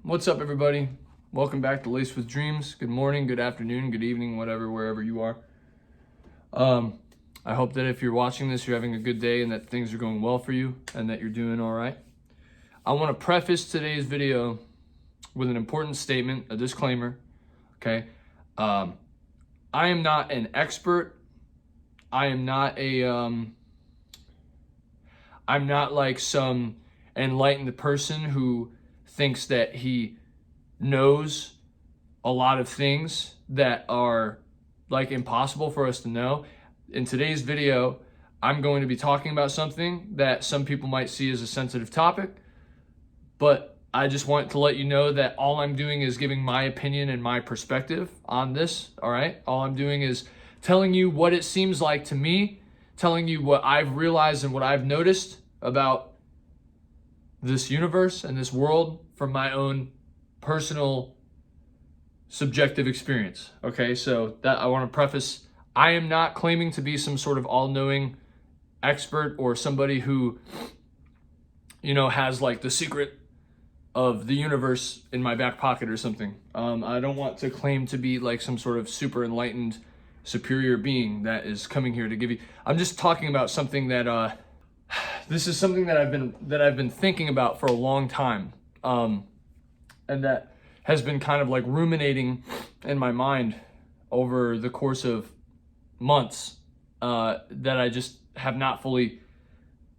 What's up, everybody? Welcome back to Laced with Dreams. Good morning, good afternoon, good evening, whatever, wherever you are. I hope that if you're watching this, you're having a good day and that things are going well for you and that you're doing all right. I want to preface today's video with an important statement, a disclaimer, okay? I am not an expert. I am not I'm not like some enlightened person who thinks that he knows a lot of things that are like impossible for us to know. In today's video, I'm going to be talking about something that some people might see as a sensitive topic, but I just want to let you know that all I'm doing is giving my opinion and my perspective on this, all right? All I'm doing is telling you what it seems like to me, telling you what I've realized and what I've noticed about this universe and this world from my own personal subjective experience. Okay, so that I want to preface, I am not claiming to be some sort of all-knowing expert or somebody who, you know, has like the secret of the universe in my back pocket or something. I don't want to claim to be like some sort of super enlightened superior being that is coming here to give you. I'm just talking about something that this is something that I've been thinking about for a long time, and that has been kind of like ruminating in my mind over the course of months, that I just have not fully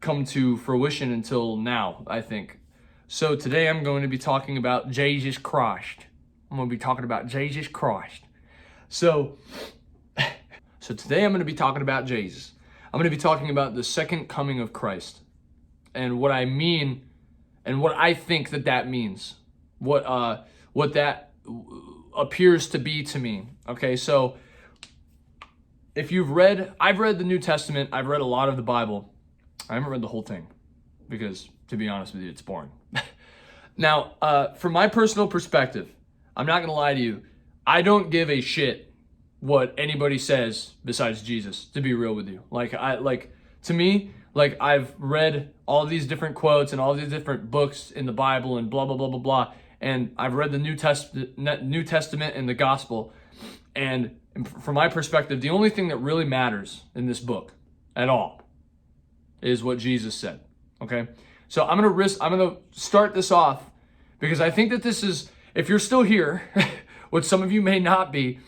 come to fruition until now, I think. So today I'm going to be talking about Jesus Christ. I'm going to be talking about Jesus Christ. So today I'm going to be talking about Jesus. I'm going to be talking about the second coming of Christ and what I mean and what I think that means. What that appears to be to me. Okay, so if I've read the New Testament, I've read a lot of the Bible. I haven't read the whole thing because, to be honest with you, it's boring. Now, from my personal perspective, I'm not gonna lie to you, I don't give a shit what anybody says besides Jesus, to be real with you. To me, I've read all these different quotes and all these different books in the Bible and blah, blah, blah, blah, blah. And I've read the New Testament and the Gospel. And from my perspective, the only thing that really matters in this book at all is what Jesus said, okay? So I'm gonna start this off because I think that this is, if you're still here, which some of you may not be,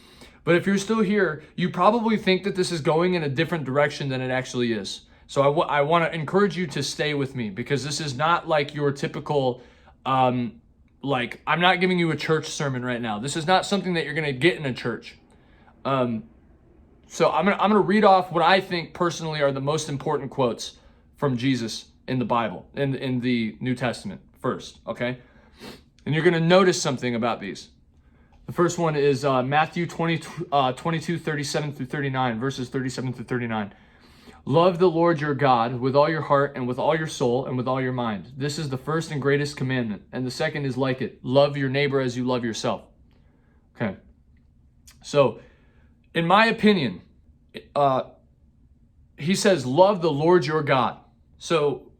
but if you're still here, you probably think that this is going in a different direction than it actually is. So I want to encourage you to stay with me because this is not like your typical, I'm not giving you a church sermon right now. This is not something that you're going to get in a church. So I'm gonna read off what I think personally are the most important quotes from Jesus in the Bible, in the New Testament first, okay? And you're going to notice something about these. The first one is Matthew 22, 37 through 39, verses 37 through 39. Love the Lord your God with all your heart and with all your soul and with all your mind. This is the first and greatest commandment. And the second is like it. Love your neighbor as you love yourself. Okay. So, in my opinion, he says, love the Lord your God. So,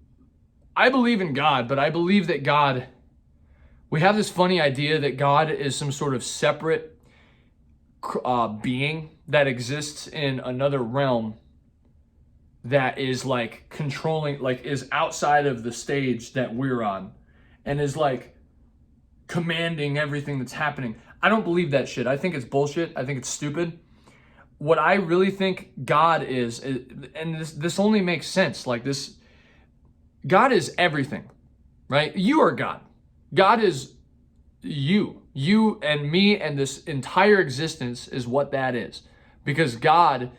I believe in God, but I believe that God, we have this funny idea that God is some sort of separate being that exists in another realm that is like controlling, like is outside of the stage that we're on and is like commanding everything that's happening. I don't believe that shit. I think it's bullshit. I think it's stupid. What I really think God is and this only makes sense, like this, God is everything, right? You are God. God is you and me, and this entire existence is what that is. Because God,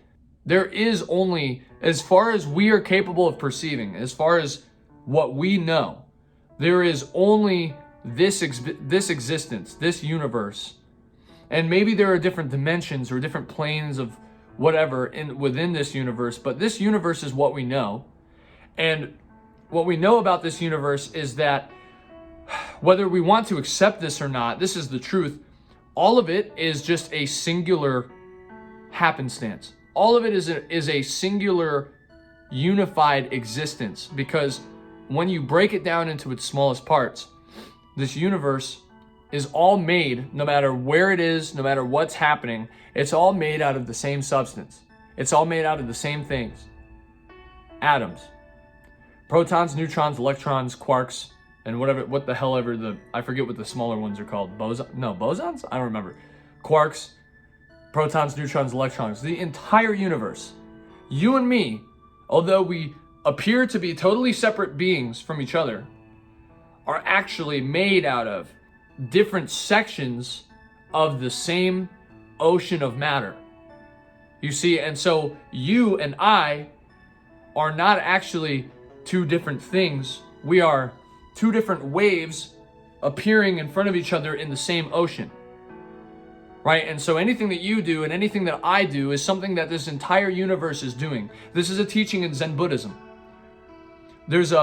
there is only, as far as we are capable of perceiving, as far as what we know, there is only this existence, this universe. And maybe there are different dimensions or different planes of whatever within this universe, but this universe is what we know. And what we know about this universe is that whether we want to accept this or not, this is the truth. All of it is just a singular happenstance. All of it is a singular unified existence, because when you break it down into its smallest parts, this universe is all made, no matter where it is, no matter what's happening, it's all made out of the same substance. It's all made out of the same things. Atoms. Protons, neutrons, electrons, quarks, and what the hell ever I forget what the smaller ones are called. Bosons? I don't remember. Quarks, protons, neutrons, electrons. The entire universe. You and me, although we appear to be totally separate beings from each other, are actually made out of different sections of the same ocean of matter. You see, and so you and I are not actually two different things. We are two different waves appearing in front of each other in the same ocean. Right? And so anything that you do and anything that I do is something that this entire universe is doing. This is a teaching in Zen Buddhism. There's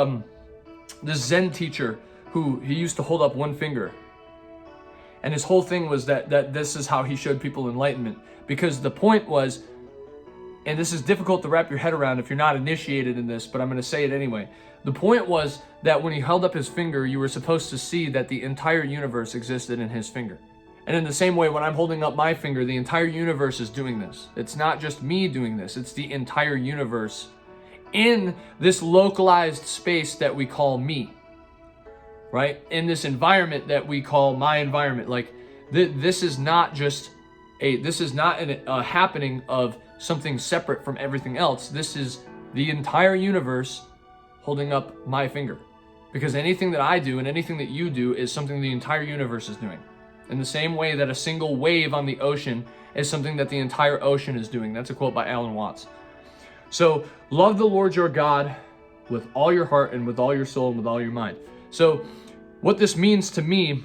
this Zen teacher who he used to hold up one finger. And his whole thing was that this is how he showed people enlightenment. Because the point was, and this is difficult to wrap your head around if you're not initiated in this, but I'm going to say it anyway. The point was that when he held up his finger, you were supposed to see that the entire universe existed in his finger. And in the same way, when I'm holding up my finger, the entire universe is doing this. It's not just me doing this, it's the entire universe in this localized space that we call me. Right? In this environment that we call my environment. Like, this is not just a happening of something separate from everything else. This is the entire universe holding up my finger. Because anything that I do and anything that you do is something the entire universe is doing. In the same way that a single wave on the ocean is something that the entire ocean is doing. That's a quote by Alan Watts. So, love the Lord your God with all your heart and with all your soul and with all your mind. So, what this means to me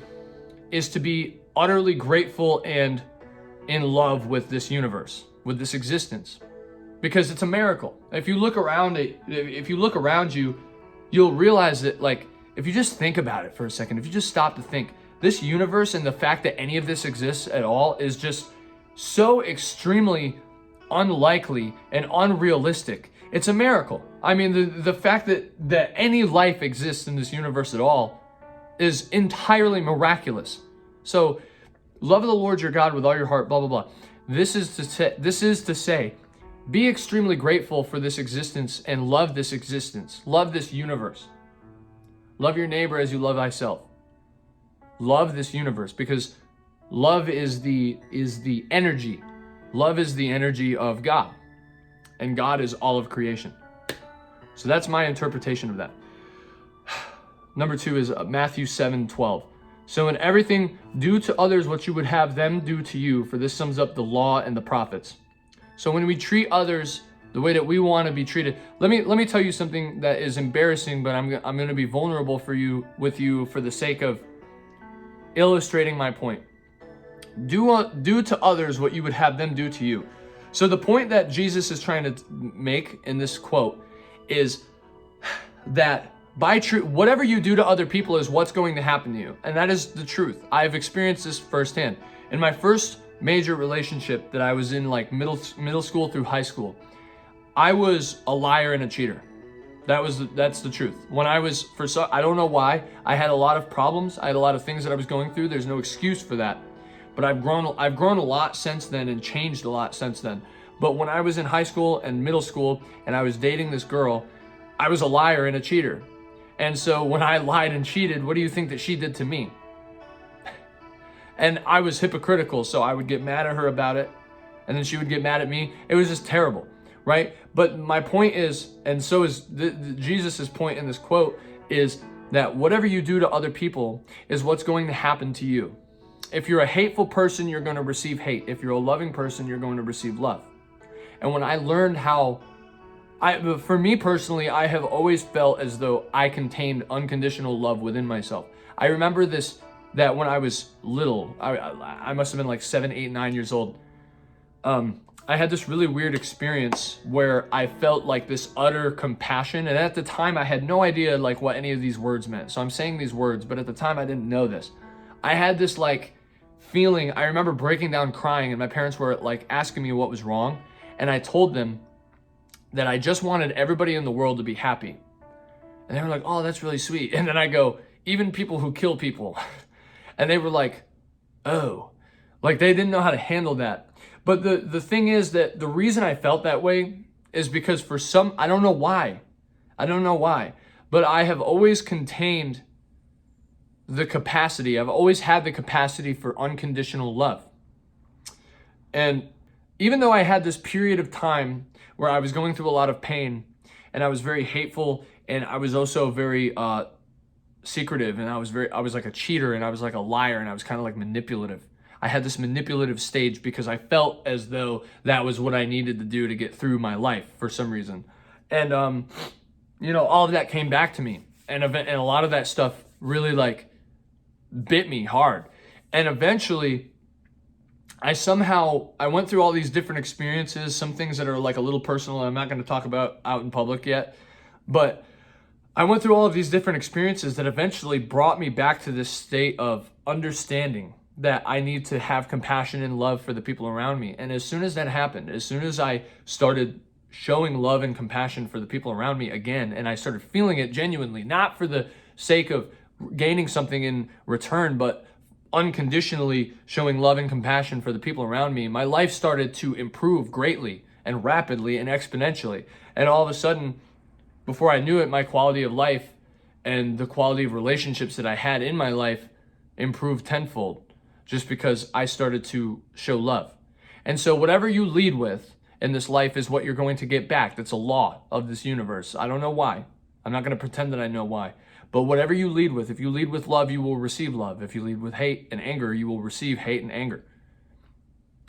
is to be utterly grateful and in love with this universe, with this existence, because it's a miracle. If you look around you, you'll realize that, like, if you just think about it for a second, if you just stop to think, this universe and the fact that any of this exists at all is just so extremely unlikely and unrealistic. It's a miracle. I mean, the fact that any life exists in this universe at all is entirely miraculous. So, love the Lord your God with all your heart, blah, blah, blah. This is to say, be extremely grateful for this existence and love this existence. Love this universe. Love your neighbor as you love thyself. Love this universe, because love is the energy. Love is the energy of God. And God is all of creation. So that's my interpretation of that. Number 2 is Matthew 7:12. So in everything, do to others what you would have them do to you, for this sums up the law and the prophets. So when we treat others the way that we want to be treated, let me tell you something that is embarrassing, but I'm going to be vulnerable with you for the sake of illustrating my point. Do to others what you would have them do to you. So the point that Jesus is trying to make in this quote is that whatever you do to other people is what's going to happen to you. And that is the truth. I've experienced this firsthand. In my first major relationship that I was in, like middle school through high school, I was a liar and a cheater. That's the truth. When I don't know why, I had a lot of problems. I had a lot of things that I was going through. There's no excuse for that. But I've grown a lot since then and changed a lot since then. But when I was in high school and middle school and I was dating this girl, I was a liar and a cheater. And so when I lied and cheated, what do you think that she did to me? And I was hypocritical, so I would get mad at her about it, and then she would get mad at me. It was just terrible, right? But my point is, and so is Jesus's point in this quote, is that whatever you do to other people is what's going to happen to you. If you're a hateful person, you're going to receive hate. If you're a loving person, you're going to receive love. And when I learned for me personally, I have always felt as though I contained unconditional love within myself. I remember that when I was little, I must have been like 7, 8, 9 years old. I had this really weird experience where I felt like this utter compassion. And at the time I had no idea like what any of these words meant. So I'm saying these words, but at the time I didn't know this. I had this like feeling. I remember breaking down crying, and my parents were like asking me what was wrong. And I told them that I just wanted everybody in the world to be happy. And they were like, oh, that's really sweet. And then I go, even people who kill people. And they were like, oh, like they didn't know how to handle that. But the thing is that the reason I felt that way is because for some, I don't know why, but I have always contained the capacity. I've always had the capacity for unconditional love. And even though I had this period of time where I was going through a lot of pain and I was very hateful and I was also very secretive and I was like a cheater and I was like a liar and I was kind of like manipulative. I had this manipulative stage because I felt as though that was what I needed to do to get through my life for some reason. And, all of that came back to me. And a lot of that stuff really like bit me hard. And eventually I went through all these different experiences, some things that are like a little personal I'm not going to talk about out in public yet. But I went through all of these different experiences that eventually brought me back to this state of understanding that I need to have compassion and love for the people around me. And as soon as that happened, as soon as I started showing love and compassion for the people around me again, and I started feeling it genuinely, not for the sake of gaining something in return, but unconditionally showing love and compassion for the people around me, my life started to improve greatly and rapidly and exponentially. And all of a sudden, before I knew it, my quality of life and the quality of relationships that I had in my life improved tenfold, just because I started to show love. And so whatever you lead with in this life is what you're going to get back. That's a law of this universe. I don't know why. I'm not going to pretend that I know why. But whatever you lead with, if you lead with love, you will receive love. If you lead with hate and anger, you will receive hate and anger.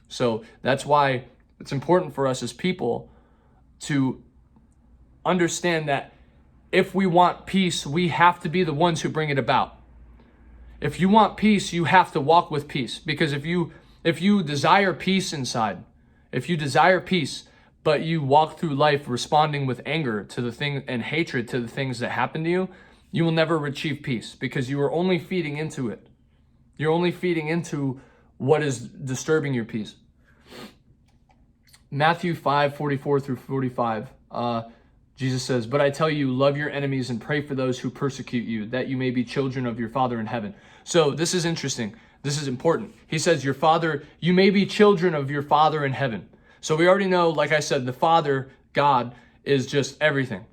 So that's why it's important for us as people to understand that if we want peace, we have to be the ones who bring it about. If you want peace, you have to walk with peace. Because if you desire peace inside, if you desire peace, but you walk through life responding with anger to the thing and hatred to the things that happen to you, you will never achieve peace because you are only feeding into it. You're only feeding into what is disturbing your peace. Matthew 5:44 through 45. Jesus says, "But I tell you, love your enemies and pray for those who persecute you, that you may be children of your Father in heaven." So this is interesting. This is important. He says, you may be children of your Father in heaven. So we already know, like I said, the Father, God, is just everything,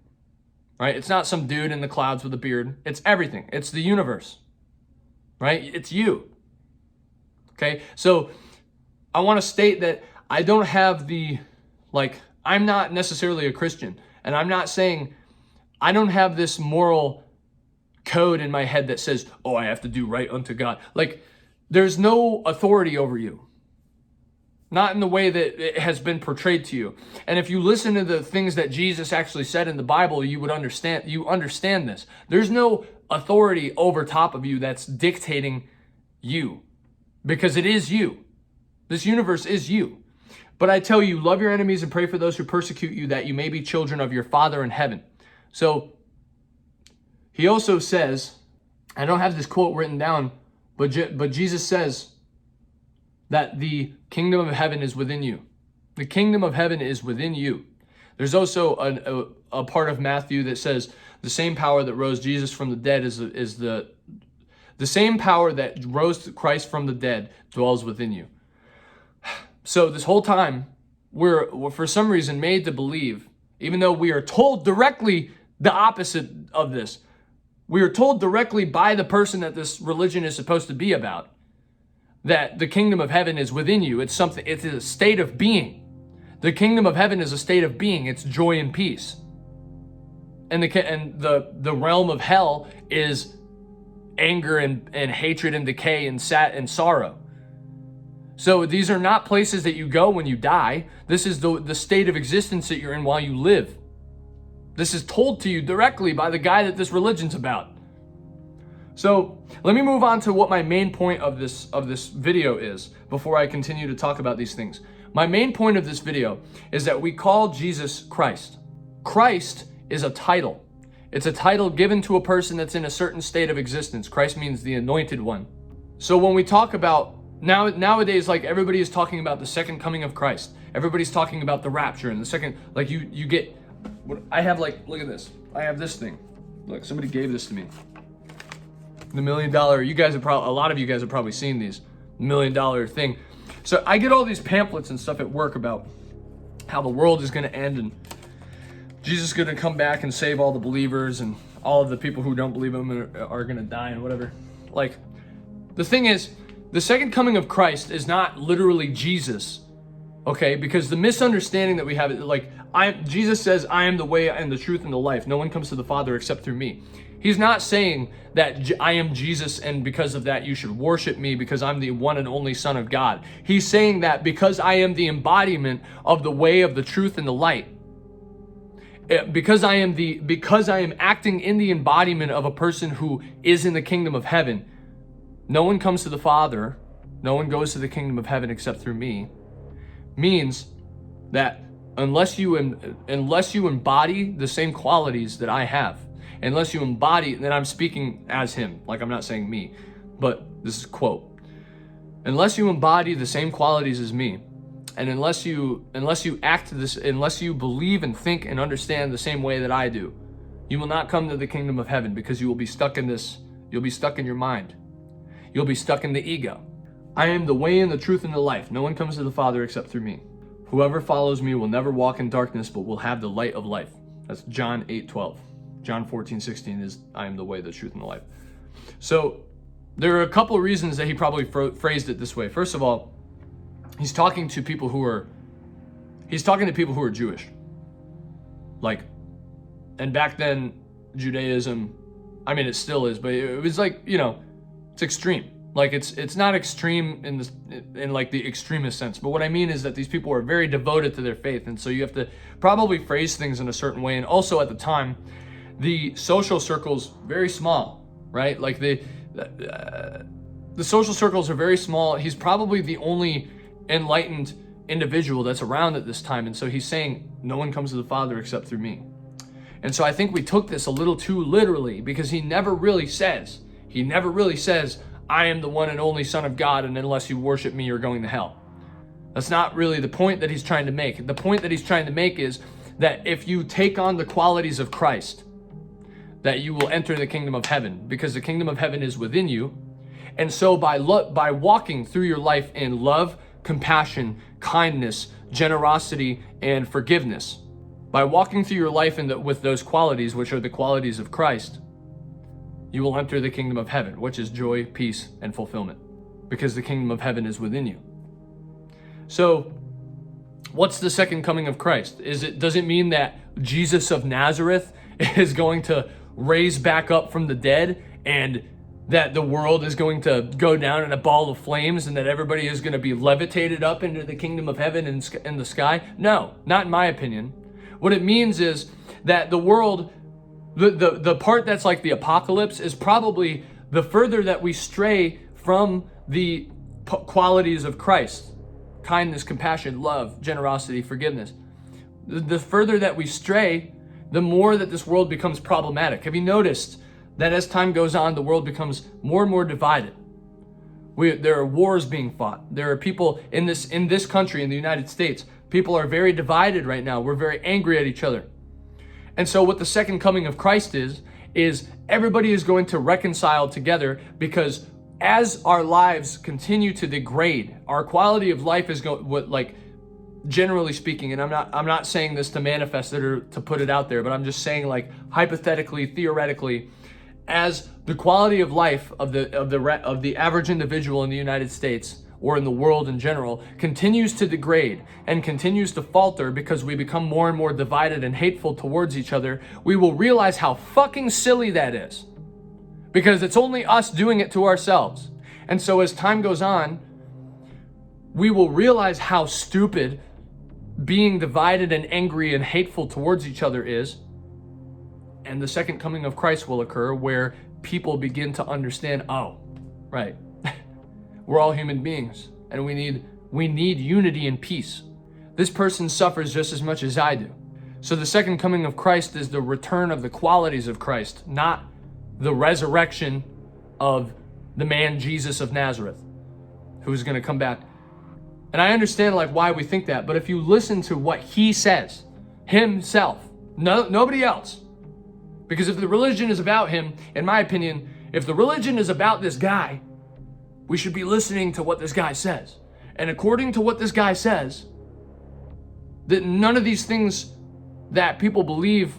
right? It's not some dude in the clouds with a beard. It's everything. It's the universe, right? It's you. Okay. So I want to state that I don't have I'm not necessarily a Christian. And I'm not saying I don't have this moral code in my head that says, oh, I have to do right unto God. Like, there's no authority over you. Not in the way that it has been portrayed to you. And if you listen to the things that Jesus actually said in the Bible, you understand this. There's no authority over top of you that's dictating you. Because it is you. This universe is you. But I tell you, love your enemies and pray for those who persecute you, that you may be children of your Father in heaven. So he also says, I don't have this quote written down, but Jesus says that the kingdom of heaven is within you. The kingdom of heaven is within you. There's also a part of Matthew that says the same power that rose Jesus from the dead is the same power that rose Christ from the dead dwells within you. So this whole time, we're for some reason made to believe, even though we are told directly the opposite of this, we are told directly by the person that this religion is supposed to be about, that the kingdom of heaven is within you. It's a state of being. The kingdom of heaven is a state of being. It's joy and peace. And the realm of hell is anger and hatred and decay and sorrow. So these are not places that you go when you die. This is the state of existence that you're in while you live. This is told to you directly by the guy that this religion's about. So let me move on to what my main point of this video is before I continue to talk about these things. My main point of this video is that we call Jesus Christ. Christ is a title. It's a title given to a person that's in a certain state of existence. Christ means the anointed one. So when we talk about nowadays, like everybody is talking about the second coming of Christ. Everybody's talking about the rapture and the second, like you get, what I have, like, look at this. I have this thing. Look, somebody gave this to me. The $1 million, you guys have probably, a lot of you guys have probably seen these $1 million thing. So I get all these pamphlets and stuff at work about how the world is going to end and Jesus is going to come back and save all the believers and all of the people who don't believe him are going to die and whatever. Like, the thing is, the second coming of Christ is not literally Jesus, okay? Because the misunderstanding that we have, like, Jesus says, I am the way and the truth and the life. No one comes to the Father except through me. He's not saying that I am Jesus and because of that you should worship me because I'm the one and only Son of God. He's saying that because I am the embodiment of the way, of the truth, and the light. Because I am acting in the embodiment of a person who is in the kingdom of heaven. No one comes to the Father, no one goes to the kingdom of heaven except through me, means that unless you embody the same qualities that I have, unless you embody, then I'm speaking as him, like I'm not saying me, but this is a quote. Unless you embody the same qualities as me, and unless you believe and think and understand the same way that I do, you will not come to the kingdom of heaven because you will be stuck in this, you'll be stuck in your mind. You'll be stuck in the ego. I am the way and the truth and the life. No one comes to the Father except through me. Whoever follows me will never walk in darkness, but will have the light of life. That's John 8:12. John 14:16 is I am the way, the truth, and the life. So there are a couple of reasons that he probably phrased it this way. First of all, he's talking to people who are Jewish. Like, and back then, Judaism, I mean, it still is, but it was like, you know, it's extreme. Like, it's not extreme in like the extremist sense, but what I mean is that these people are very devoted to their faith, and so you have to probably phrase things in a certain way. And also at the time, the social circles very small, right? Like the social circles are very small. He's probably the only enlightened individual that's around at this time, and so he's saying no one comes to the Father except through me. And so I think we took this a little too literally, because he never really says, I am the one and only Son of God, and unless you worship me, you're going to hell. That's not really the point that he's trying to make. The point that he's trying to make is that if you take on the qualities of Christ, that you will enter the kingdom of heaven, because the kingdom of heaven is within you. And so by walking through your life in love, compassion, kindness, generosity, and forgiveness, by walking through your life with those qualities, which are the qualities of Christ, you will enter the kingdom of heaven, which is joy, peace, and fulfillment, because the kingdom of heaven is within you. So what's the second coming of Christ? Does it mean that Jesus of Nazareth is going to raise back up from the dead, and that the world is going to go down in a ball of flames, and that everybody is going to be levitated up into the kingdom of heaven in the sky? No, not in my opinion. What it means is that the world, the part that's like the apocalypse, is probably the further that we stray from the qualities of Christ: kindness, compassion, love, generosity, forgiveness. The further that we stray, the more that this world becomes problematic. Have you noticed that as time goes on, the world becomes more and more divided? There are wars being fought. There are people in this country, in the United States, people are very divided right now. We're very angry at each other. And so what the second coming of Christ is everybody is going to reconcile together, because as our lives continue to degrade, our quality of life is generally speaking, and I'm not saying this to manifest it or to put it out there, but I'm just saying, like, hypothetically, theoretically, as the quality of life of the average individual in the United States or in the world in general continues to degrade and continues to falter because we become more and more divided and hateful towards each other, we will realize how fucking silly that is, because it's only us doing it to ourselves. And so as time goes on, we will realize how stupid being divided and angry and hateful towards each other is. And the second coming of Christ will occur, where people begin to understand, oh, right, we're all human beings, and we need unity and peace. This person suffers just as much as I do. So the second coming of Christ is the return of the qualities of Christ, not the resurrection of the man Jesus of Nazareth, who's going to come back. And I understand, like, why we think that, but if you listen to what he says himself, nobody else, because if the religion is about him, in my opinion, If the religion is about this guy, we should be listening to what this guy says. And according to what this guy says, that none of these things that people believe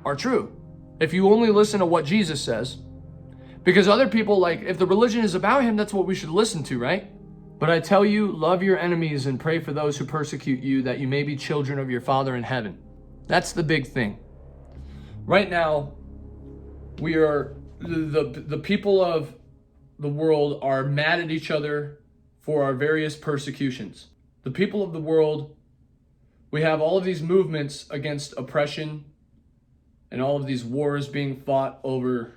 are true. If you only listen to what Jesus says, because other people, like, if the religion is about him, that's what we should listen to, right? But I tell you, love your enemies and pray for those who persecute you, that you may be children of your Father in heaven. That's the big thing. Right now, we are, the people of the world are mad at each other for our various persecutions. The people of the world, we have all of these movements against oppression and all of these wars being fought over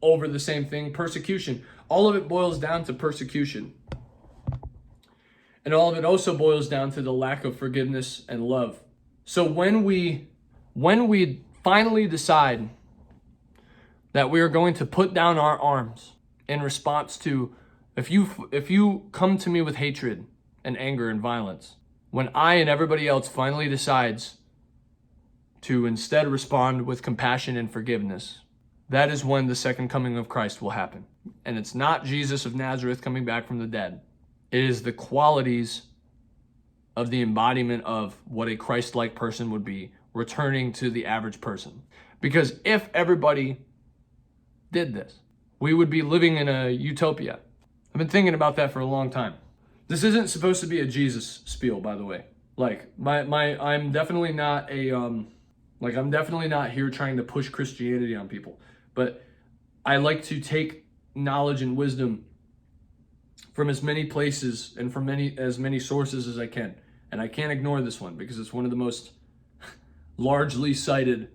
the same thing, persecution. All of it boils down to persecution. And all of it also boils down to the lack of forgiveness and love. So when we finally decide that we are going to put down our arms in response to, if you come to me with hatred and anger and violence, when I and everybody else finally decides to instead respond with compassion and forgiveness, that is when the second coming of Christ will happen. And it's not Jesus of Nazareth coming back from the dead. It is the qualities of the embodiment of what a Christ-like person would be, returning to the average person. Because if everybody did this, we would be living in a utopia. I've been thinking about that for a long time. This isn't supposed to be a Jesus spiel, by the way. Like, I'm definitely not I'm definitely not here trying to push Christianity on people. But I like to take knowledge and wisdom from as many places and from as many sources as I can. And I can't ignore this one because it's one of the most largely cited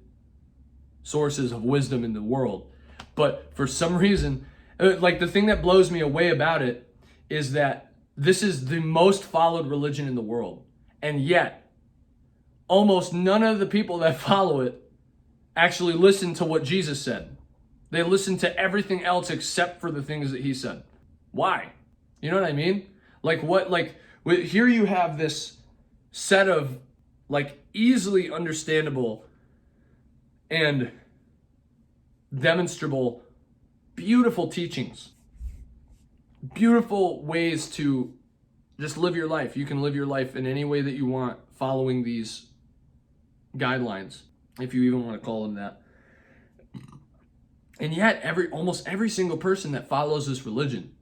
sources of wisdom in the world. But for some reason, like, the thing that blows me away about it is that this is the most followed religion in the world. And yet, almost none of the people that follow it actually listen to what Jesus said. They listen to everything else except for the things that he said. Why? You know what I mean? Here you have this set of, like, easily understandable and demonstrable, beautiful teachings, beautiful ways to just live your life. You can live your life in any way that you want, following these guidelines, if you even want to call them that. And yet, almost every single person that follows this religion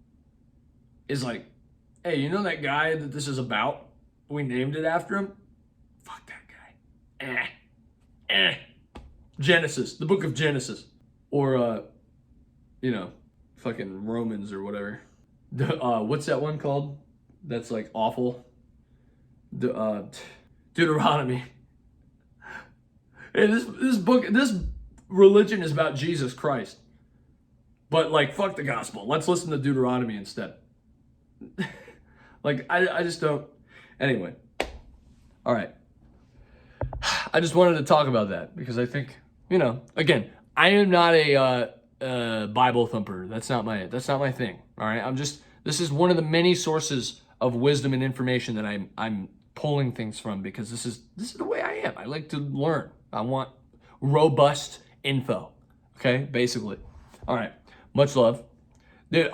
is like, hey, you know that guy that this is about? We named it after him? Fuck that guy. Genesis, the book of Genesis. Or, fucking Romans or whatever. What's that one called? That's, like, awful. Deuteronomy. Hey, this religion is about Jesus Christ. But, like, fuck the gospel. Let's listen to Deuteronomy instead. Like, I just don't. Anyway. All right. I just wanted to talk about that because I think, again, I am not a Bible thumper. That's not my thing. All right. This is one of the many sources of wisdom and information that I'm pulling things from, because this is the way I am. I like to learn. I want robust info. Okay, basically. All right. Much love. Dude,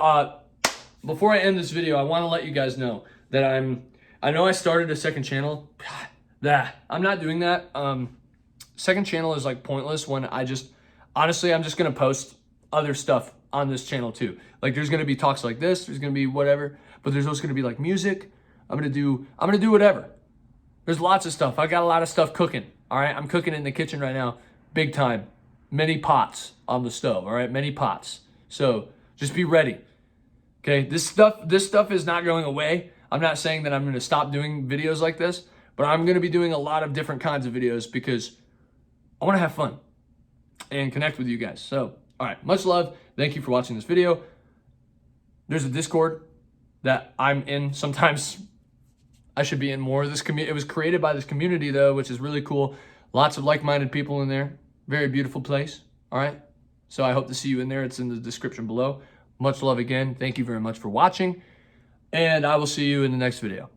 before I end this video, I want to let you guys know that I know I started a second channel. I'm not doing that. Second channel is, like, pointless when honestly, I'm just going to post other stuff on this channel too. Like, there's going to be talks like this, there's going to be whatever, but there's also going to be, like, music. I'm going to do whatever. There's lots of stuff. I got a lot of stuff cooking. All right. I'm cooking in the kitchen right now. Big time. Many pots on the stove. All right. Many pots. So just be ready. Okay. This stuff is not going away. I'm not saying that I'm going to stop doing videos like this, but I'm going to be doing a lot of different kinds of videos because I want to have fun and connect with you guys. So, all right. Much love. Thank you for watching this video. There's a Discord that I'm in. Sometimes I should be in more of this community. It was created by this community, though, which is really cool. Lots of like-minded people in there. Very beautiful place. All right. So I hope to see you in there. It's in the description below. Much love again. Thank you very much for watching. And I will see you in the next video.